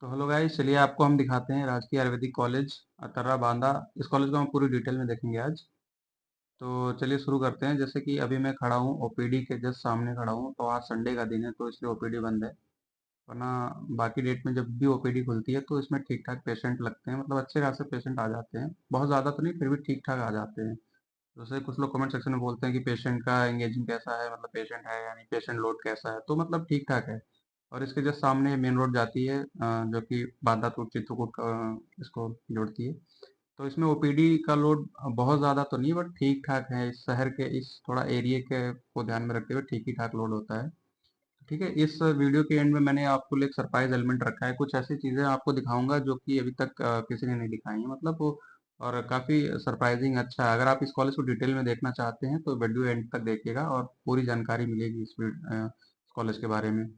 तो hello guys, चलिए आपको हम दिखाते हैं राजकीय आयुर्वेदिक कॉलेज अतर्रा बांदा। इस कॉलेज को हम पूरी डिटेल में देखेंगे आज। तो चलिए शुरू करते हैं। जैसे कि अभी मैं खड़ा हूँ ओपीडी के जस्ट सामने खड़ा हूँ। तो आज संडे का दिन है तो इसलिए ओपीडी बंद है, वरना बाकी डेट में जब भी ओपीडी खुलती है तो इसमें ठीक ठाक पेशेंट लगते हैं, मतलब अच्छे खासे पेशेंट आ जाते हैं। बहुत ज़्यादा तो नहीं, फिर भी ठीक ठाक आ जाते हैं। जैसे कुछ लोग कमेंट सेक्शन में बोलते हैं कि पेशेंट का एंगेजिंग कैसा है, मतलब पेशेंट है यानी पेशेंट लोड कैसा है, तो मतलब ठीक ठाक है। और इसके जस्ट सामने मेन रोड जाती है, जो कि बांदा टू चित्रकूट का इसको जोड़ती है। तो इसमें ओपीडी का लोड बहुत ज़्यादा तो नहीं, बट ठीक ठाक है। इस शहर के इस थोड़ा एरिया के को ध्यान में रखते हुए ठीक ही ठाक लोड होता है। ठीक है, इस वीडियो के एंड में मैंने आपको लिए एक सरप्राइज एलिमेंट रखा है। कुछ ऐसी चीज़ें आपको दिखाऊंगा जो कि अभी तक किसी ने नहीं दिखाई है, मतलब वो और काफ़ी सरप्राइजिंग अच्छा है। अगर आप इस कॉलेज को डिटेल में देखना चाहते हैं तो वीडियो एंड तक देखिएगा और पूरी जानकारी मिलेगी इस कॉलेज के बारे में।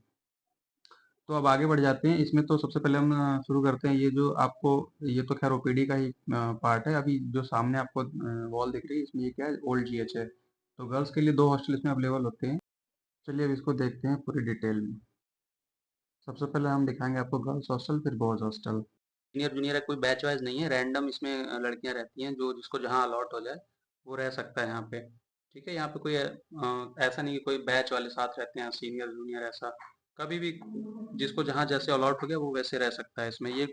तो अब आगे बढ़ जाते हैं। इसमें तो सबसे पहले हम शुरू करते हैं। ये जो आपको, ये तो खैर ओपीडी का ही पार्ट है। अभी जो सामने आपको वॉल दिख रही है, इसमें ये क्या है, ओल्ड जीएच है। तो गर्ल्स के लिए दो हॉस्टल इसमें अवेलेबल होते हैं। चलिए अब इसको देखते हैं पूरी डिटेल में। सबसे पहले हम दिखाएंगे आपको गर्ल्स हॉस्टल, फिर बॉयज हॉस्टल। सीनियर जूनियर है, कोई बैच वाइज नहीं है, रैंडम इसमें लड़कियां रहती हैं। जो जिसको जहाँ अलॉट हो जाए वो रह सकता है यहाँ पे। ठीक है, यहाँ पे कोई ऐसा नहीं कि कोई बैच वाले साथ रहते हैं, सीनियर जूनियर ऐसा कभी भी। जिसको जहाँ जैसे अलॉट हो गया वो वैसे रह सकता है इसमें। ये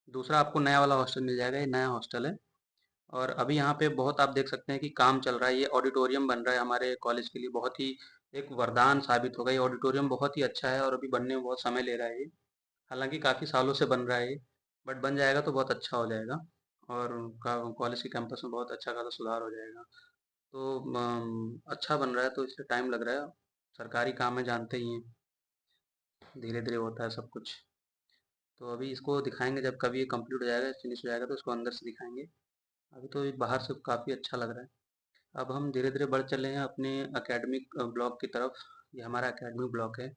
दूसरा आपको नया वाला हॉस्टल मिल जाएगा, ये नया हॉस्टल है। और अभी यहाँ पे बहुत आप देख सकते हैं कि काम चल रहा है। ये ऑडिटोरियम बन रहा है हमारे कॉलेज के लिए, बहुत ही एक वरदान साबित होगा। ये ऑडिटोरियम बहुत ही अच्छा है और अभी बनने में बहुत समय ले रहा है ये। हालांकि काफ़ी सालों से बन रहा है ये, बट बन जाएगा तो बहुत अच्छा हो जाएगा। और कॉलेज के कैंपस में बहुत अच्छा खासा सुधार हो जाएगा। तो अच्छा बन रहा है तो इससे टाइम लग रहा है। सरकारी काम है, जानते ही हैं, धीरे धीरे होता है सब कुछ। तो अभी इसको दिखाएंगे जब कभी ये कंप्लीट हो जाएगा, फिनिश हो जाएगा, तो इसको अंदर से दिखाएंगे। अभी तो ये बाहर से काफ़ी अच्छा लग रहा है। अब हम धीरे धीरे बढ़ चले हैं अपने एकेडमिक ब्लॉक की तरफ। ये हमारा एकेडमिक ब्लॉक है।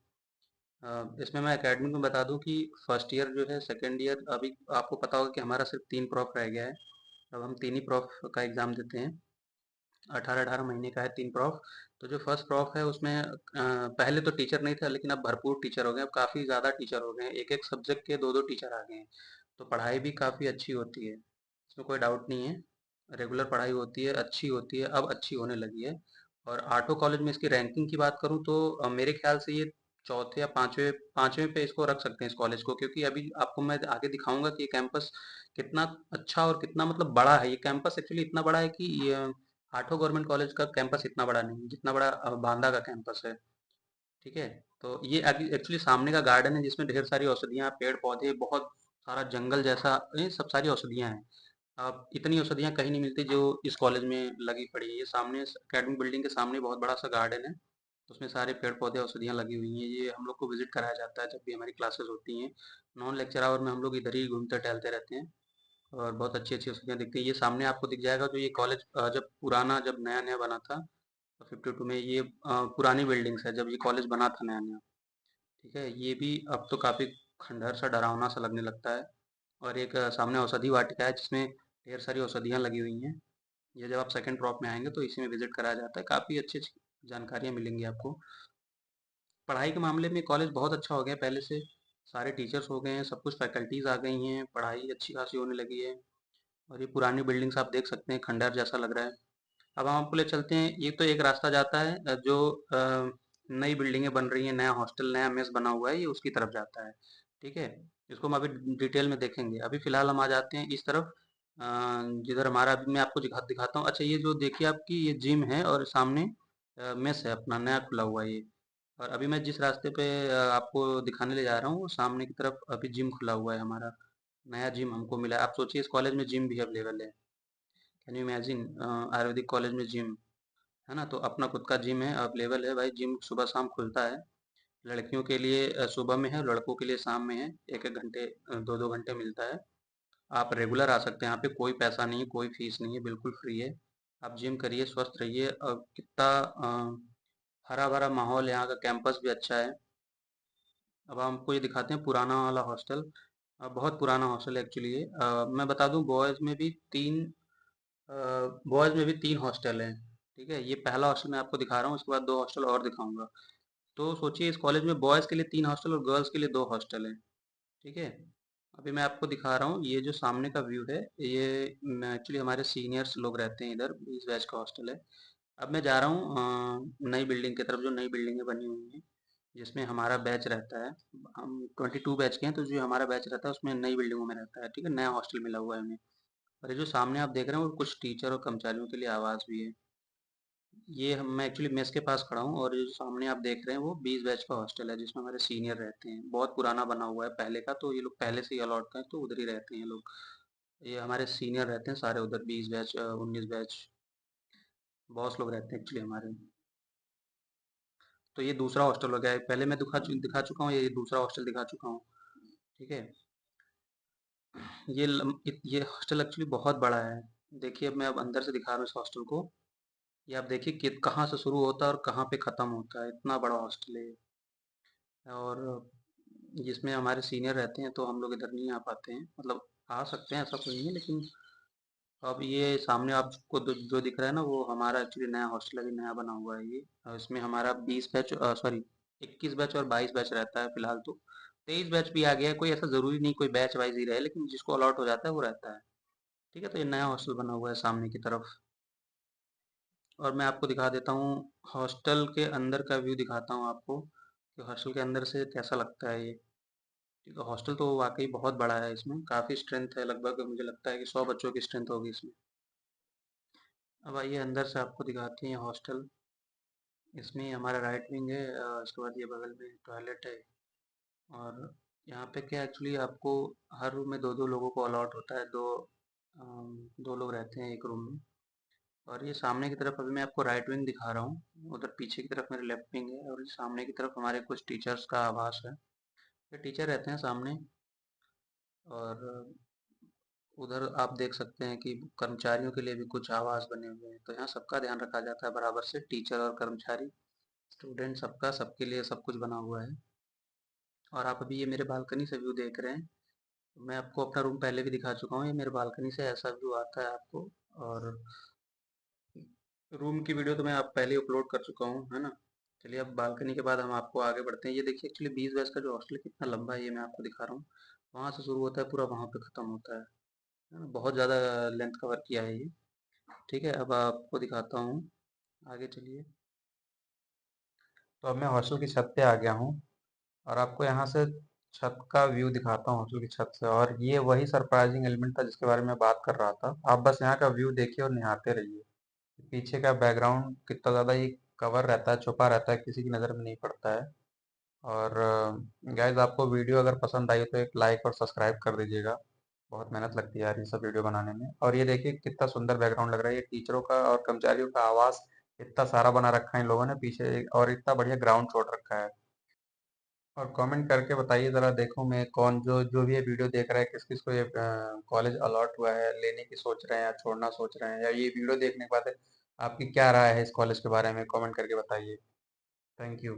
इसमें मैं एकेडमिक में बता दूं कि फर्स्ट ईयर जो है, सेकेंड ईयर, अभी आपको पता होगा कि हमारा सिर्फ 3 प्रॉफ रह गया है। अब हम 3 ही प्रॉफ का एग्ज़ाम देते हैं। 18-18 महीने का है 3 प्रॉफ। तो जो फर्स्ट प्रॉफ है उसमें पहले तो टीचर नहीं था, लेकिन अब भरपूर टीचर हो गए। अब काफ़ी ज़्यादा टीचर हो गए हैं, एक एक सब्जेक्ट के 2-2 टीचर आ गए हैं। तो पढ़ाई भी काफ़ी अच्छी होती है, इसमें कोई डाउट नहीं है। रेगुलर पढ़ाई होती है, अच्छी होती है, अब अच्छी होने लगी है। और आर्टो कॉलेज में इसकी रैंकिंग की बात करूँ तो मेरे ख्याल से ये चौथे या पाँचवें पाँचवें पे इसको रख सकते हैं इस कॉलेज को। क्योंकि अभी आपको मैं आगे दिखाऊंगा कि ये कैंपस कितना अच्छा और कितना मतलब बड़ा है। ये कैंपस एक्चुअली इतना बड़ा है कि ये आठों गवर्नमेंट कॉलेज का कैंपस इतना बड़ा नहीं है जितना बड़ा बांदा का कैंपस है। ठीक है, तो ये एक्चुअली सामने का गार्डन है जिसमें ढेर सारी औषधियाँ, पेड़ पौधे, बहुत सारा जंगल जैसा, ये सब सारी औषधियाँ हैं। अब इतनी औषधियाँ कहीं नहीं मिलती जो इस कॉलेज में लगी पड़ी है। ये सामने एकेडमिक बिल्डिंग के सामने बहुत बड़ा सा गार्डन है, उसमें सारे पेड़ पौधे, औषधियाँ लगी हुई हैं। ये हम लोग को विजिट कराया जाता है जब भी हमारी क्लासेस होती हैं। नॉन लेक्चर आवर में हम लोग इधर ही घूमते टहलते रहते हैं और बहुत अच्छी अच्छी औषधियाँ दिखती हैं। ये सामने आपको दिख जाएगा। जो ये कॉलेज जब पुराना, जब नया नया बना था 52 में, ये पुरानी बिल्डिंग्स है जब ये कॉलेज बना था नया नया। ठीक है, ये भी अब तो काफ़ी खंडहर सा, डरावना सा लगने लगता है। और एक सामने औषधि वाटिका है जिसमें ढेर सारी औषधियाँ लगी हुई हैं। ये जब आप सेकंड प्रॉप में आएंगे तो इसी में विजिट कराया जाता है। काफ़ी अच्छी अच्छी जानकारियाँ मिलेंगी आपको। पढ़ाई के मामले में कॉलेज बहुत अच्छा हो गया पहले से। सारे टीचर्स हो गए हैं, सब कुछ फैकल्टीज़ आ गई हैं, पढ़ाई अच्छी खासी होने लगी है। और ये पुरानी बिल्डिंग्स आप देख सकते हैं, खंडहर जैसा लग रहा है। अब हम आपको ले चलते हैं। ये तो एक रास्ता जाता है जो नई बिल्डिंगें बन रही हैं, नया हॉस्टल, नया मेस बना हुआ है, ये उसकी तरफ जाता है। ठीक है, इसको हम अभी डिटेल में देखेंगे। अभी फ़िलहाल हम आ जाते हैं इस तरफ, अ, जिधर हमारा, अभी मैं आपको दिखाता हूँ। अच्छा, ये जो देखिए आपकी, ये जिम है और सामने मेस है अपना, नया खुला हुआ है ये। और अभी मैं जिस रास्ते पे आपको दिखाने ले जा रहा हूँ, वो सामने की तरफ अभी जिम खुला हुआ है हमारा। नया जिम हमको मिला है। आप सोचिए इस कॉलेज में जिम भी अवेलेबल है। Can you imagine, Ayurvedic college में जिम, है ना। तो अपना खुद का जिम है, अवेलेबल है भाई। जिम सुबह शाम खुलता है। लड़कियों के लिए सुबह में है, लड़कों के लिए शाम में है। एक एक घंटे, दो दो घंटे मिलता है। आप रेगुलर आ सकते हैं यहाँ पे, कोई पैसा नहीं है, कोई फीस नहीं है, बिल्कुल फ्री है। आप जिम करिए, स्वस्थ रहिए। और कितना हरा भरा माहौल है, यहाँ का कैंपस भी अच्छा है। अब हम आपको ये दिखाते हैं पुराना वाला हॉस्टल। बहुत पुराना हॉस्टल है एक्चुअली ये। मैं बता दूं, बॉयज़ में भी 3 हॉस्टल हैं। ठीक है, ये पहला हॉस्टल मैं आपको दिखा रहा हूँ, उसके बाद 2 हॉस्टल और दिखाऊँगा। तो सोचिए इस कॉलेज में बॉयज़ के लिए 3 हॉस्टल और गर्ल्स के लिए 2 हॉस्टल हैं। ठीक है? अभी मैं आपको दिखा रहा हूँ, ये जो सामने का व्यू है, ये एक्चुअली हमारे सीनियर्स लोग रहते हैं इधर, इस बैच का हॉस्टल है। अब मैं जा रहा हूँ नई बिल्डिंग की तरफ, जो नई बिल्डिंगें बनी हुई हैं, जिसमें हमारा बैच रहता है। हम 22 बैच के हैं, तो जो हमारा बैच रहता है उसमें नई बिल्डिंगों में रहता है, ठीक है, नया हॉस्टल मिला हुआ है हमें। और ये जो सामने आप देख रहे हैं वो कुछ टीचर और कर्मचारियों के लिए आवास भी है। ये हम मैं एक्चुअली मेस के पास खड़ा हूँ, और ये जो सामने आप देख रहे हैं वो 20 बैच का हॉस्टल है, जिसमें हमारे सीनियर रहते हैं। बहुत पुराना बना हुआ है पहले का, तो ये लोग पहले से ही अलॉट हैं, तो उधर ही रहते हैं ये लोग। ये हमारे सीनियर रहते हैं सारे उधर, 20 बैच 19 बैच, बॉस लोग रहते हैं एक्चुअली हमारे। तो ये दूसरा हॉस्टल हो गया है, पहले मैं दिखा चुका हूँ, ये दूसरा हॉस्टल दिखा चुका हूँ, ठीक है। ये हॉस्टल एक्चुअली बहुत बड़ा है। देखिए, अब मैं अब अंदर से दिखा रहा हूँ इस हॉस्टल को। ये आप देखिए कि कहाँ से शुरू होता है और कहाँ पे ख़त्म होता है, इतना बड़ा हॉस्टल है ये। और जिसमें हमारे सीनियर रहते हैं, तो हम लोग इधर नहीं आ पाते हैं, मतलब आ सकते हैं, ऐसा कोई नहीं है, लेकिन अब ये सामने आपको जो दिख रहा है ना, वो हमारा एक्चुअली नया हॉस्टल अभी नया बना हुआ है ये। इसमें हमारा 20 बैच, सॉरी, 21 बैच और 22 बैच रहता है फिलहाल तो। 23 बैच भी आ गया है, कोई ऐसा ज़रूरी नहीं कोई बैच वाइज ही रहे, लेकिन जिसको अलॉट हो जाता है वो रहता है, ठीक है। तो ये नया हॉस्टल बना हुआ है सामने की तरफ। और मैं आपको दिखा देता हूँ हॉस्टल के अंदर का व्यू, दिखाता हूँ आपको कि हॉस्टल के अंदर से कैसा लगता है ये। ठीक है, हॉस्टल तो वाकई बहुत बड़ा है, इसमें काफ़ी स्ट्रेंथ है, लगभग मुझे लगता है कि 100 बच्चों की स्ट्रेंथ होगी इसमें। अब आइए अंदर से आपको दिखाते हैं हॉस्टल। इसमें हमारा राइट विंग है, उसके बाद ये बगल में टॉयलेट है। और यहाँ पे क्या एक्चुअली आपको हर रूम में दो दो लोगों को अलॉट होता है, दो लोग रहते हैं एक रूम में। और ये सामने की तरफ अभी मैं आपको राइट विंग दिखा रहा हूँ, उधर पीछे की तरफ मेरे लेफ्ट विंग है, और ये सामने की तरफ हमारे कुछ टीचर्स का आवास है। ये टीचर रहते हैं सामने। और उधर आप देख सकते हैं कि कर्मचारियों के लिए भी कुछ आवास बने हुए हैं, तो यहाँ सबका ध्यान रखा जाता है बराबर से, टीचर और कर्मचारी, स्टूडेंट, सबका, सबके लिए सब कुछ बना हुआ है। और आप अभी ये मेरे बालकनी से व्यू देख रहे हैं। मैं आपको अपना रूम पहले भी दिखा चुका हूँ, ये मेरे बालकनी से ऐसा व्यू आता है आपको। और रूम की वीडियो तो मैं आप पहले अपलोड कर चुका हूँ, है ना। चलिए, अब बालकनी के बाद हम आपको आगे बढ़ते हैं। ये देखिए एक्चुअली 20 गज का जो हॉस्टल है कितना लंबा है, ये मैं आपको दिखा रहा हूँ। वहाँ से शुरू होता है पूरा, वहाँ पे ख़त्म होता है ना? बहुत ज़्यादा लेंथ कवर किया है ये। ठीक है, अब आपको दिखाता हूँ, आगे चलिए। तो अब मैं हॉस्टल की छत पे आ गया हूँ, और आपको यहाँ से छत का व्यू दिखाता हूँ हॉस्टल की छत से। और ये वही सरप्राइजिंग एलिमेंट था जिसके बारे में बात कर रहा था। आप बस यहाँ का व्यू देखिए और निहारते रहिए। पीछे का बैकग्राउंड कितना ज़्यादा ये कवर रहता है, छुपा रहता है, किसी की नज़र में नहीं पड़ता है। और गाइज, आपको वीडियो अगर पसंद आई तो एक लाइक और सब्सक्राइब कर दीजिएगा। बहुत मेहनत लगती है यार ये सब वीडियो बनाने में। और ये देखिए कितना सुंदर बैकग्राउंड लग रहा है, ये टीचरों का और कर्मचारियों का आवास इतना सारा बना रखा है इन लोगों ने पीछे, और इतना बढ़िया ग्राउंड छोड़ रखा है। और कमेंट करके बताइए ज़रा, देखूं मैं कौन जो जो भी ये वीडियो देख रहा है, किस किस को ये कॉलेज अलॉट हुआ है, लेने की सोच रहे हैं या छोड़ना सोच रहे हैं, या ये वीडियो देखने के बाद आपकी क्या राय है इस कॉलेज के बारे में, कमेंट करके बताइए। Thank you.